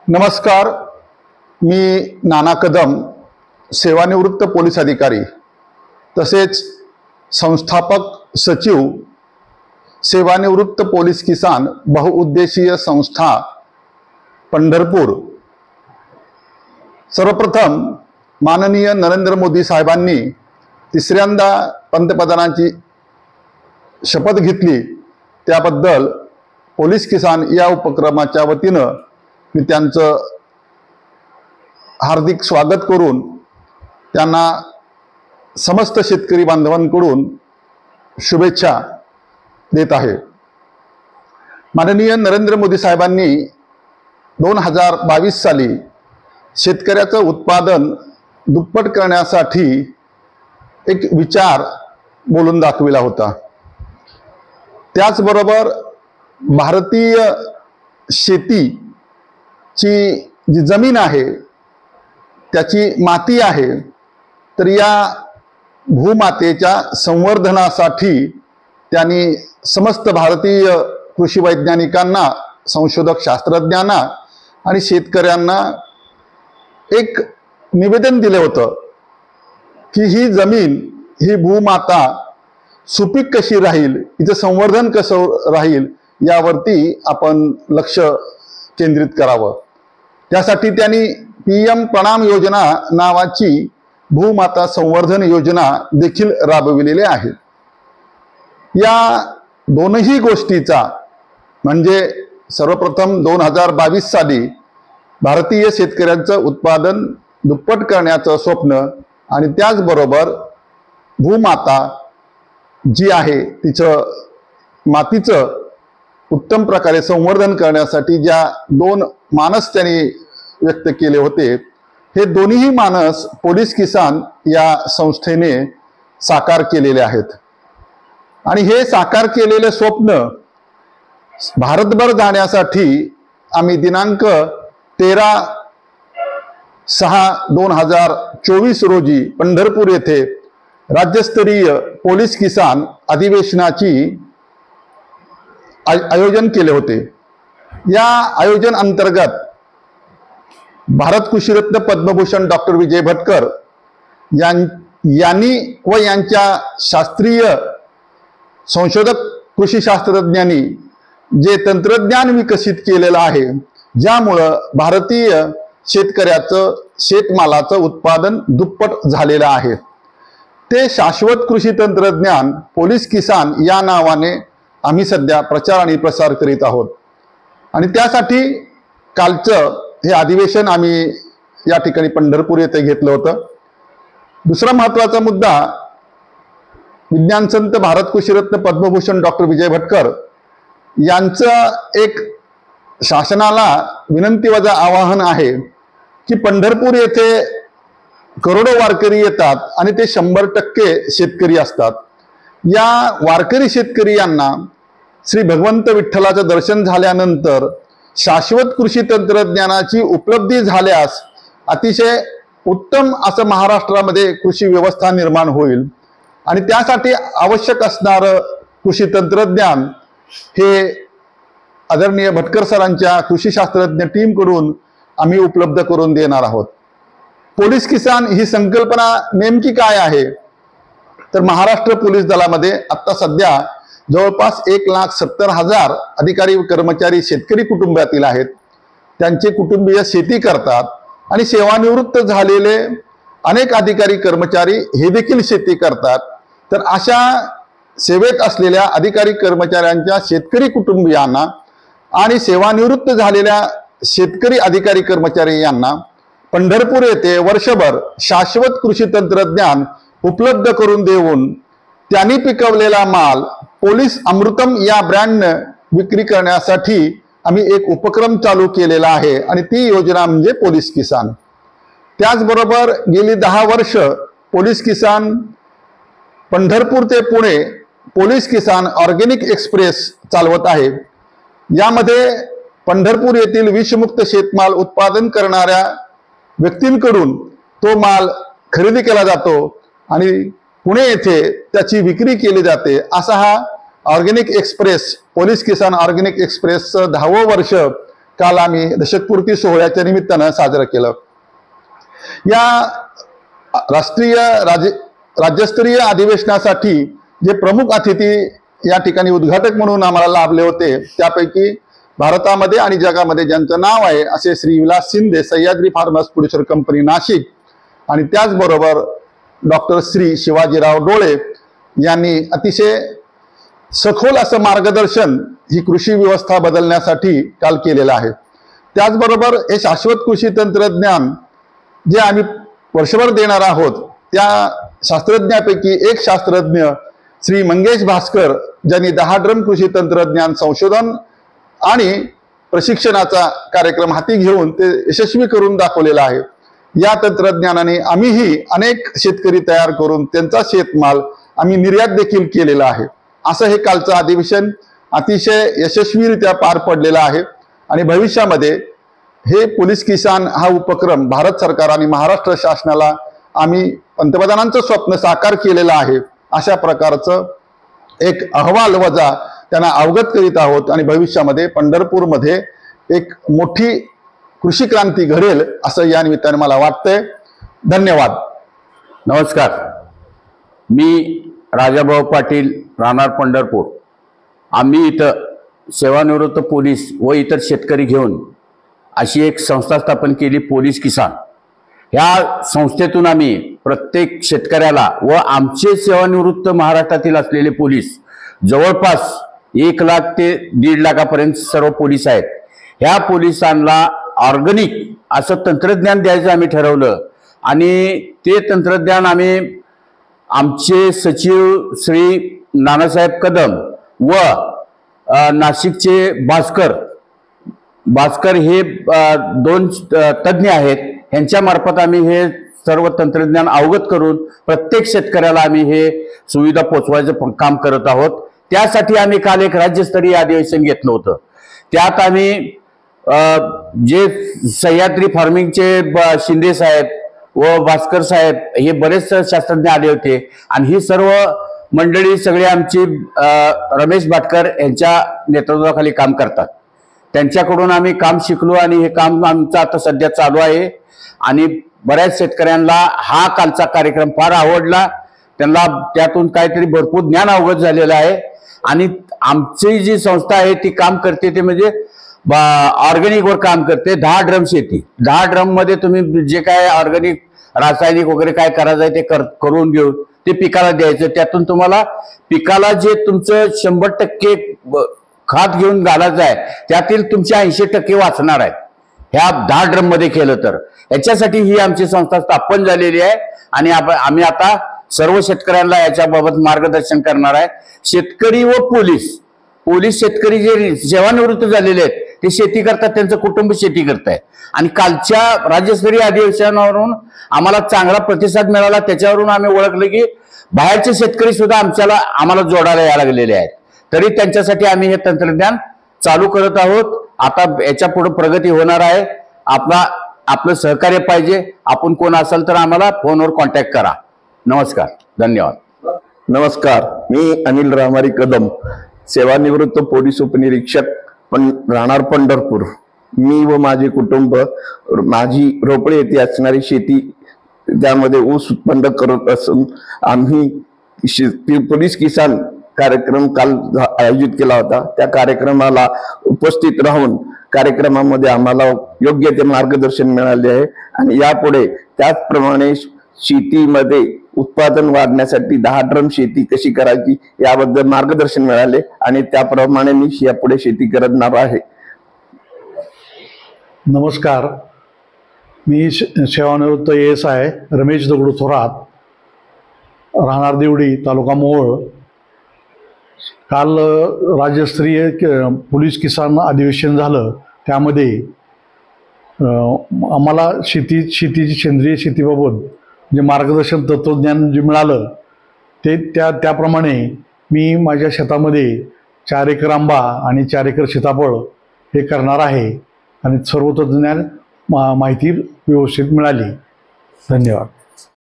नमस्कार, मी नाना कदम, सेवानिवृत्त पोलीस अधिकारी तसेच संस्थापक सचिव, सेवानिवृत्त पोलीस किसान बहुउद्देशीय संस्था पंढरपूर। सर्वप्रथम माननीय नरेंद्र मोदी साहेबांनी तिसऱ्यांदा पंतप्रधानांची शपथ घेतली, त्याबद्दल पोलीस किसान या उपक्रमाच्या वतीनं मी त्यांचं हार्दिक स्वागत करून त्यांना समस्त शेतकरी बांधवांकडून शुभेच्छा देत आहे। माननीय नरेंद्र मोदी साहेबांनी 2022 साली शेतकऱ्याचं उत्पादन दुप्पट करण्यासाठी एक विचार बोलून दाखविला होता। त्याचबरोबर भारतीय शेतीची जी जमीन आहे, त्याची माती आहे, तर या भूमातेच्या संवर्धनासाठी त्यांनी समस्त भारतीय कृषी वैज्ञानिकांना, संशोधक शास्त्रज्ञांना आणि शेतकऱ्यांना एक निवेदन दिले होतं की ही जमीन, ही भूमाता सुपीक कशी राहील, हिचं संवर्धन कसं राहील यावरती आपण लक्ष केंद्रित करावं। त्यासाठी त्यांनी PM प्रणाम योजना नावाची भूमाता संवर्धन योजना देखील राबविलेली आहे। या दोनही गोष्टीचा म्हणजे सर्वप्रथम 2022 साली भारतीय शेतकऱ्यांचं उत्पादन दुप्पट करण्याचं स्वप्न आणि त्याचबरोबर भूमाता जी आहे तिचं मातीचं उत्तम प्रकारे संवर्धन करण्यासाठी ज्या दोन मानस त्यांनी व्यक्त केले होते, हे दोन्ही मानस पोलीस किसान या संस्थेने साकार केलेले आहेत। आणि हे साकार केलेले स्वप्न भारतभर जाण्यासाठी आम्ही दिनांक 13/6/2024 रोजी पंढरपूर येथे राज्यस्तरीय पोलीस किसान अधिवेशनाची आयोजन केले होते। या आयोजन अंतर्गत भारत कृषीरत्न पद्मभूषण डॉक्टर विजय भटकर यांनी व यांच्या शास्त्रीय संशोधक कृषी शास्त्रज्ञांनी जे तंत्रज्ञान विकसित केलेलं आहे, ज्यामुळं भारतीय शेतकऱ्याचं शेतमालाचं उत्पादन दुप्पट झालेलं आहे, ते शाश्वत कृषी तंत्रज्ञान पोलीस किसान या नावाने आम्ही सध्या प्रचार आणि प्रसार करीत आहोत। आणि त्यासाठी कालचं हे अधिवेशन आम्ही या ठिकाणी पंढरपूर येथे घेतलं होतं। दुसरा महत्त्वाचा मुद्दा, विज्ञान संत भारत कृषीरत्न पद्मभूषण डॉक्टर विजय भटकर यांचं एक शासनाला विनंतीवजा आवाहन आहे की पंढरपूर येथे करोडो वारकरी येतात आणि ते 100% शेतकरी असतात। या वारकरी शेतकरी यांना श्री भगवंत विठ्ठलाचं दर्शन झाल्यानंतर शाश्वत कृषी तंत्रज्ञानाची उपलब्धी झाल्यास अतिशय उत्तम असं महाराष्ट्रामध्ये कृषी व्यवस्था निर्माण होईल। आणि त्यासाठी आवश्यक असणारं कृषी तंत्रज्ञान हे आदरणीय भटकर सरांच्या कृषी शास्त्रज्ञ टीमकडून आम्ही उपलब्ध करून देणार आहोत। पोलीस किसान ही संकल्पना नेमकी काय आहे, तर महाराष्ट्र पोलीस दलामध्ये आता सध्या जवळपास 1,70,000 अधिकारी कर्मचारी शेतकरी कुटुंबातील आहेत। त्यांचे कुटुंबीय शेती करतात आणि सेवानिवृत्त झालेले अनेक अधिकारी कर्मचारी हे देखील शेती करतात। तर अशा सेवेत असलेल्या अधिकारी कर्मचाऱ्यांच्या शेतकरी कुटुंबियांना आणि सेवानिवृत्त झालेल्या शेतकरी अधिकारी कर्मचारी यांना पंढरपूर येथे वर्षभर शाश्वत कृषी तंत्रज्ञान उपलब्ध करून देऊन त्यांनी पिकवलेला माल पोलीस अमृतम या ब्रँडने विक्री करण्यासाठी आम्ही एक उपक्रम चालू केलेला आहे आणि ती योजना म्हणजे पोलीस किसान। त्याचबरोबर गेली 10 वर्ष पोलीस किसान पंढरपूर ते पुणे पोलीस किसान ऑर्गॅनिक एक्सप्रेस चालवत आहे। यामध्ये पंढरपूर येथील विषमुक्त शेतमाल उत्पादन करणाऱ्या व्यक्तींकडून तो माल खरेदी केला जातो आणि पुणे येथे त्याची विक्री केली जाते। असा हा ऑर्गॅनिक एक्सप्रेस, पोलीस किसान ऑर्गॅनिक एक्सप्रेसचं 10वं वर्ष काल आम्ही दशकपूर्ती सोहळ्याच्या निमित्तानं साजरं केलं। या राज्यस्तरीय अधिवेशनासाठी जे प्रमुख अतिथी या ठिकाणी उद्घाटक म्हणून आम्हाला लाभले होते, त्यापैकी भारतामध्ये आणि जगामध्ये ज्यांचं नाव आहे असे Shri Vilas Shinde, Sahyadri farmers producer company Nashik, आणि त्याचबरोबर डॉक्टर श्री शिवाजीराव डोळे यांनी अतिशय सखोल असं मार्गदर्शन ही कृषी व्यवस्था बदलण्यासाठी काल केलेलं आहे। त्याचबरोबर हे शाश्वत कृषी तंत्रज्ञान जे आम्ही वर्षभर देणार आहोत, त्या शास्त्रज्ञापैकी एक शास्त्रज्ञ श्री मंगेश भास्कर, ज्यांनी 10 ड्रम कृषी तंत्रज्ञान संशोधन आणि प्रशिक्षणाचा कार्यक्रम हाती घेऊन ते यशस्वी करून दाखवलेला आहे। या तंत्रज्ञानाने आम्हीही अनेक शेतकरी तयार करून त्यांचा शेतमाल आम्ही निर्यात देखील केलेला आहे। असं हे कालचं अधिवेशन अतिशय यशस्वीरित्या पार पडलेलं आहे आणि भविष्यामध्ये हे पोलीस किसान हा उपक्रम भारत सरकार आणि महाराष्ट्र शासनाला आम्ही पंतप्रधानांचं स्वप्न साकार केलेलं आहे अशा प्रकारचं एक अहवाल वजा त्यांना अवगत करीत आहोत आणि भविष्यामध्ये पंढरपूरमध्ये एक मोठी कृषी क्रांती घडेल असं या निमित्ताने मला वाटतंय। धन्यवाद। नमस्कार, मी राजाभाऊ पाटील, राहणार पंढरपूर। आम्ही इथं सेवानिवृत्त पोलीस व इतर शेतकरी घेऊन अशी एक संस्था स्थापन केली, पोलीस किसान। ह्या संस्थेतून आम्ही प्रत्येक शेतकऱ्याला व आमचे सेवानिवृत्त महाराष्ट्रातील असलेले पोलीस जवळपास 1 लाख ते 1.5 लाखापर्यंत सर्व पोलीस आहेत। ह्या पोलिसांना ऑर्गॅनिक असं तंत्रज्ञान द्यायचं आम्ही ठरवलं आणि ते तंत्रज्ञान आम्ही आमचे सचिव श्री नानासाहेब कदम व नाशिकचे भास्कर हे 2 तज्ञ आहेत, यांच्यामार्फत आम्ही हे सर्व तंत्रज्ञान अवगत करून प्रत्येक शेतकऱ्याला आम्ही हे सुविधा पोचवायचं काम करत आहोत। त्यासाठी आम्ही काल एक राज्यस्तरीय अधिवेशन घेतलं होतं। त्यात आम्ही जे सह्याद्री फार्मिंगचे शिंदे साहेब व भास्कर साहेब हे बरेच शास्त्रज्ञ आले होते आणि ही सर्व मंडळी सगळे आमची रमेश भाटकर यांच्या नेतृत्वाखाली काम करतात। त्यांच्याकडून आम्ही काम शिकलो आणि हे काम आमचं आता सध्या चालू आहे आणि बऱ्याच शेतकऱ्यांना हा कालचा कार्यक्रम फार आवडला। त्यांना त्यातून काहीतरी भरपूर ज्ञान अवगत झालेलं आहे आणि आमची जी संस्था आहे ती काम करते ते म्हणजे ऑर्गॅनिक वर काम करते। 10 ड्रम शेती, 10 ड्रम मध्ये तुम्ही जे काय ऑर्गॅनिक रासायनिक वगैरे काय करायचं आहे ते करून घेऊन ते पिकाला द्यायचं। त्यातून तुम्हाला पिकाला जे तुमचं 100% खत घेऊन घालायचं आहे त्यातील तुमचे 80% वाचणार आहे ह्या 10 ड्रम मध्ये केलं तर। याच्यासाठी ही आमची संस्था स्थापन झालेली आहे आणि आम्ही आता सर्व शेतकऱ्यांना याच्याबाबत मार्गदर्शन करणार आहे। शेतकरी व पोलीस शेतकरी जे सेवानिवृत्त झालेले आहेत ते शेती करतात, त्यांचं कुटुंब शेती करताय आणि कालच्या राज्यस्तरीय अधिवेशनावरून आम्हाला चांगला प्रतिसाद मिळाला। त्याच्यावरून आम्ही ओळखलं की बाहेरचे शेतकरी सुद्धा आम्हाला जोडायला यायला लागलेले आहेत, तरी त्यांच्यासाठी आम्ही हे तंत्रज्ञान चालू करत आहोत। आता याच्या पुढे प्रगती होणार आहे। आपलं सहकार्य पाहिजे, आपण कोण असाल तर आम्हाला फोनवर कॉन्टॅक्ट करा। नमस्कार, धन्यवाद। नमस्कार, मी अनिल रामारी कदम, सेवानिवृत्त पोलीस उपनिरीक्षक राहणार पंढरपूर। मी व माझे कुटुंब माझी रोपळे येथे असणारी शेती त्यामध्ये ऊस उत्पन्न करत असून आम्ही पोलीस किसान कार्यक्रम काल आयोजित केला होता। त्या कार्यक्रमाला उपस्थित राहून कार्यक्रमामध्ये आम्हाला योग्य ते मार्गदर्शन मिळाले आहे आणि यापुढे त्याचप्रमाणे शेतीमध्ये उत्पादन वाढण्यासाठी 10 ड्रम शेती कशी करायची याबद्दल मार्गदर्शन मिळाले आणि त्याप्रमाणे मी यापुढे शेती करणार आहे। नमस्कार, मी सेवानिवृत्त ASI रमेश दगडू थोरात, राहणार देवडी, तालुका मोहोळ। काल राज्यस्तरीय पोलीस किसान अधिवेशन झालं, त्यामध्ये आम्हाला शेतीची सेंद्रिय शेतीबाबत जे मार्गदर्शन तत्वज्ञान जे मिळालं ते त्याप्रमाणे मी माझ्या शेतामध्ये 4 एकर आंबा आणि 4 एकर सीताफळ हे करणार आहे आणि सर्व तज्ञान माहिती व्यवस्थित मिळाली। धन्यवाद।